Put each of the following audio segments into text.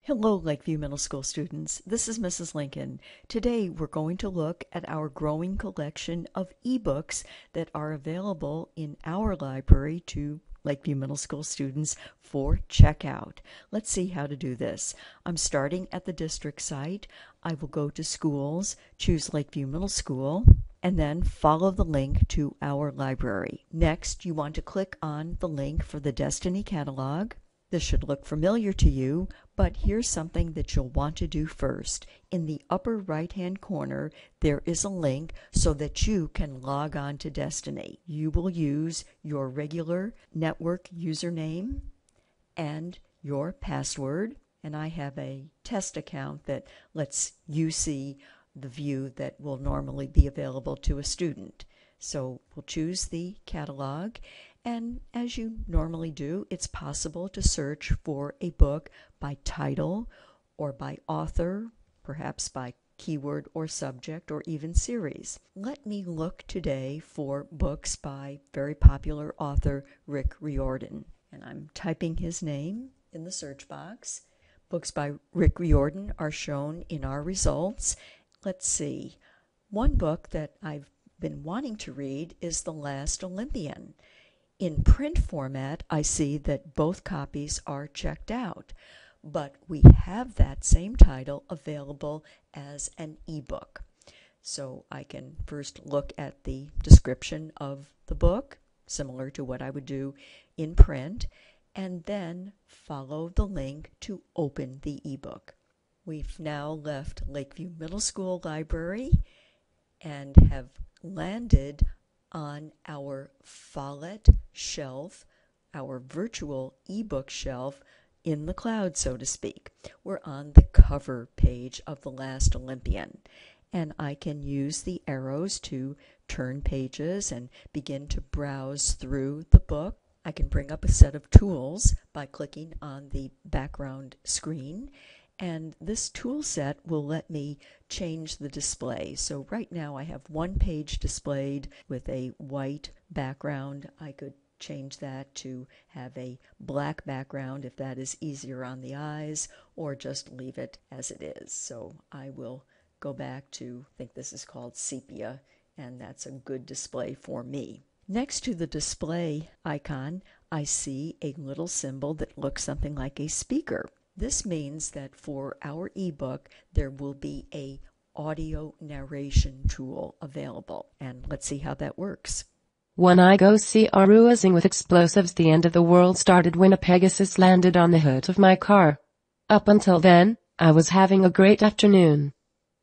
Hello, Lakeview Middle School students. This is Mrs. Lincoln. Today we're going to look at our growing collection of eBooks that are available in our library to Lakeview Middle School students for checkout. Let's see how to do this. I'm starting at the district site. I will go to Schools, choose Lakeview Middle School, and then follow the link to our library. Next, you want to click on the link for the Destiny catalog. This should look familiar to you, but here's something that you'll want to do first. In the upper right-hand corner, there is a link so that you can log on to Destiny. You will use your regular network username and your password, and I have a test account that lets you see the view that will normally be available to a student. So we'll choose the catalog. And as you normally do, it's possible to search for a book by title or by author, perhaps by keyword or subject or even series. Let me look today for books by very popular author Rick Riordan. And I'm typing his name in the search box. Books by Rick Riordan are shown in our results. Let's see. One book that I've been wanting to read is The Last Olympian. In print format, I see that both copies are checked out, but we have that same title available as an ebook. So I can first look at the description of the book, similar to what I would do in print, and then follow the link to open the ebook. We've now left Lakeview Middle School Library and have landed on our Follett shelf, our virtual ebook shelf in the cloud, so to speak. We're on the cover page of The Last Olympian, and I can use the arrows to turn pages and begin to browse through the book. I can bring up a set of tools by clicking on the background screen, and this tool set will let me change the display. So right now I have one page displayed with a white background. I could change that to have a black background if that is easier on the eyes, or just leave it as it is. So I will go back to, I think this is called sepia, and that's a good display for me. Next to the display icon, I see a little symbol that looks something like a speaker. This means that for our ebook, there will be a audio narration tool available. And let's see how that works. When I go see Aruazing with explosives, the end of the world started when a Pegasus landed on the hood of my car. Up until then, I was having a great afternoon.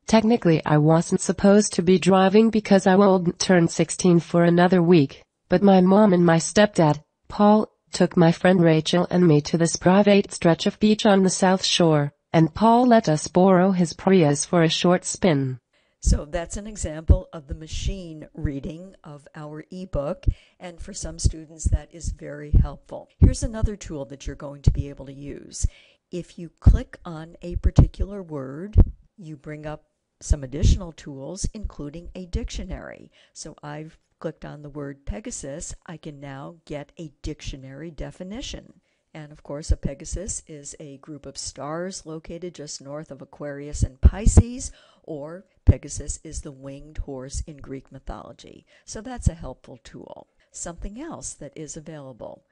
Technically, I wasn't supposed to be driving because I won't turn 16 for another week, but my mom and my stepdad, Paul, took my friend Rachel and me to this private stretch of beach on the South Shore, and Paul let us borrow his Prius for a short spin. So that's an example of the machine reading of our ebook, and for some students that is very helpful. Here's another tool that you're going to be able to use. If you click on a particular word, you bring up some additional tools, including a dictionary. So I've clicked on the word Pegasus. I can now get a dictionary definition. And of course, a Pegasus is a group of stars located just north of Aquarius and Pisces, or Pegasus is the winged horse in Greek mythology. So that's a helpful tool. Something else that is available.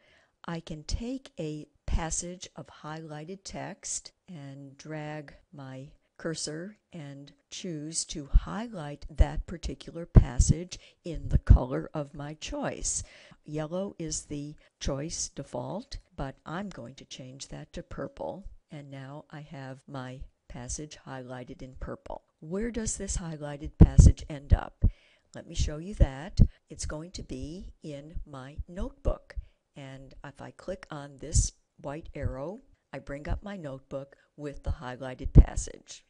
I can take a passage of highlighted text and drag my cursor and choose to highlight that particular passage in the color of my choice. Yellow is the choice default, but I'm going to change that to purple, and now I have my passage highlighted in purple. Where does this highlighted passage end up? Let me show you that. It's going to be in my notebook, and if I click on this white arrow, I bring up my notebook with the highlighted passage.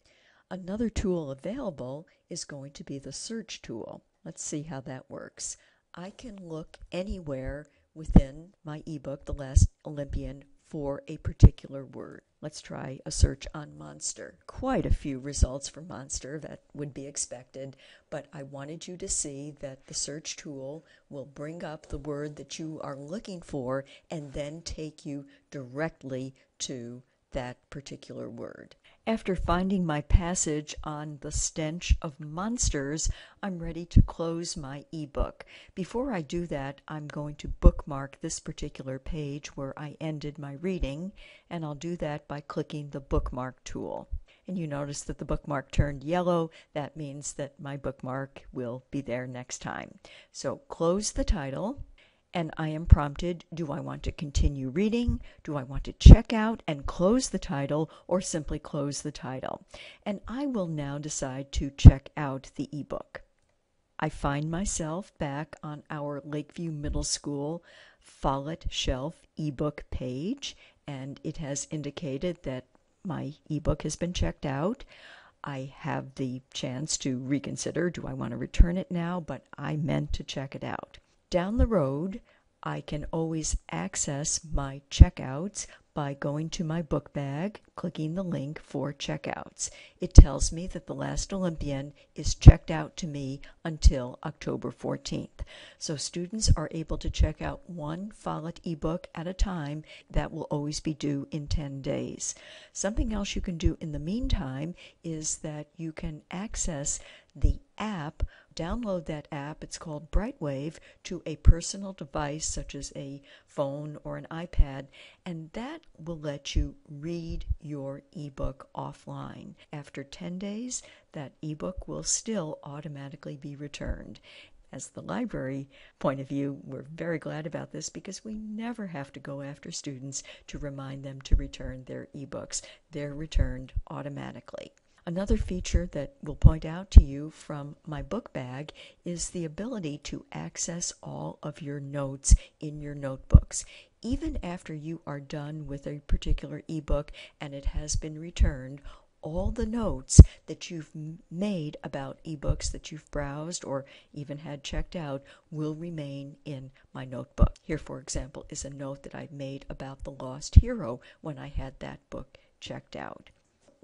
Another tool available is going to be the search tool. Let's see how that works. I can look anywhere within my ebook, The Last Olympian, for a particular word. Let's try a search on monster. Quite a few results for monster, that would be expected, but I wanted you to see that the search tool will bring up the word that you are looking for and then take you directly to that particular word. After finding my passage on the stench of monsters, I'm ready to close my ebook. Before I do that, I'm going to bookmark this particular page where I ended my reading, and I'll do that by clicking the bookmark tool. And you notice that the bookmark turned yellow. That means that my bookmark will be there next time. So close the title. And I am prompted, do I want to continue reading? Do I want to check out and close the title, or simply close the title? And I will now decide to check out the ebook. I find myself back on our Lakeview Middle School Follett Shelf ebook page, and it has indicated that my ebook has been checked out. I have the chance to reconsider, do I want to return it now? But I meant to check it out. Down the road, I can always access my checkouts by going to my book bag, clicking the link for checkouts. It tells me that The Last Olympian is checked out to me until October 14th. So students are able to check out one Follett ebook at a time. That will always be due in 10 days. Something else you can do in the meantime is that you can access the app, download that app, it's called Brightwave, to a personal device such as a phone or an iPad, and that will let you read your ebook offline. After 10 days, that ebook will still automatically be returned. As the library point of view, we're very glad about this because we never have to go after students to remind them to return their ebooks. They're returned automatically. Another feature that we'll point out to you from my book bag is the ability to access all of your notes in your notebooks. Even after you are done with a particular ebook and it has been returned, all the notes that you've made about ebooks that you've browsed or even had checked out will remain in my notebook. Here, for example, is a note that I made about The Lost Hero when I had that book checked out.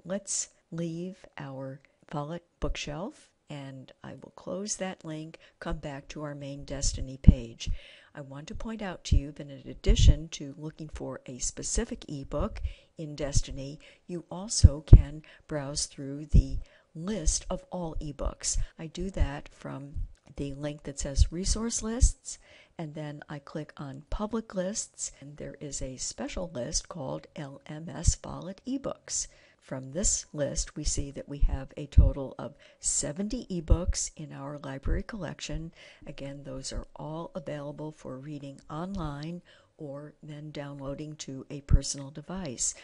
Let's leave our Follett bookshelf, and I will close that link, come back to our main Destiny page. I want to point out to you that in addition to looking for a specific ebook in Destiny, you also can browse through the list of all ebooks. I do that from the link that says Resource Lists, and then I click on Public Lists, and there is a special list called LMS Follett eBooks. From this list, we see that we have a total of 70 ebooks in our library collection. Again, those are all available for reading online or then downloading to a personal device.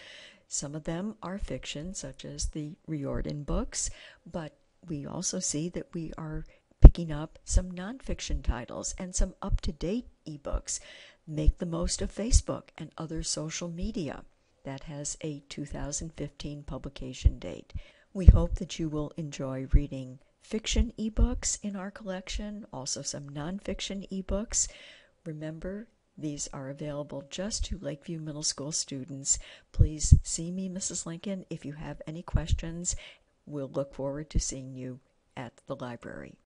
Some of them are fiction, such as the Riordan books, but we also see that we are picking up some nonfiction titles and some up-to-date ebooks. Make the most of Facebook and other social media. That has a 2015 publication date. We hope that you will enjoy reading fiction ebooks in our collection, also some nonfiction ebooks. Remember, these are available just to Lakeview Middle School students. Please see me, Mrs. Lincoln, if you have any questions. We'll look forward to seeing you at the library.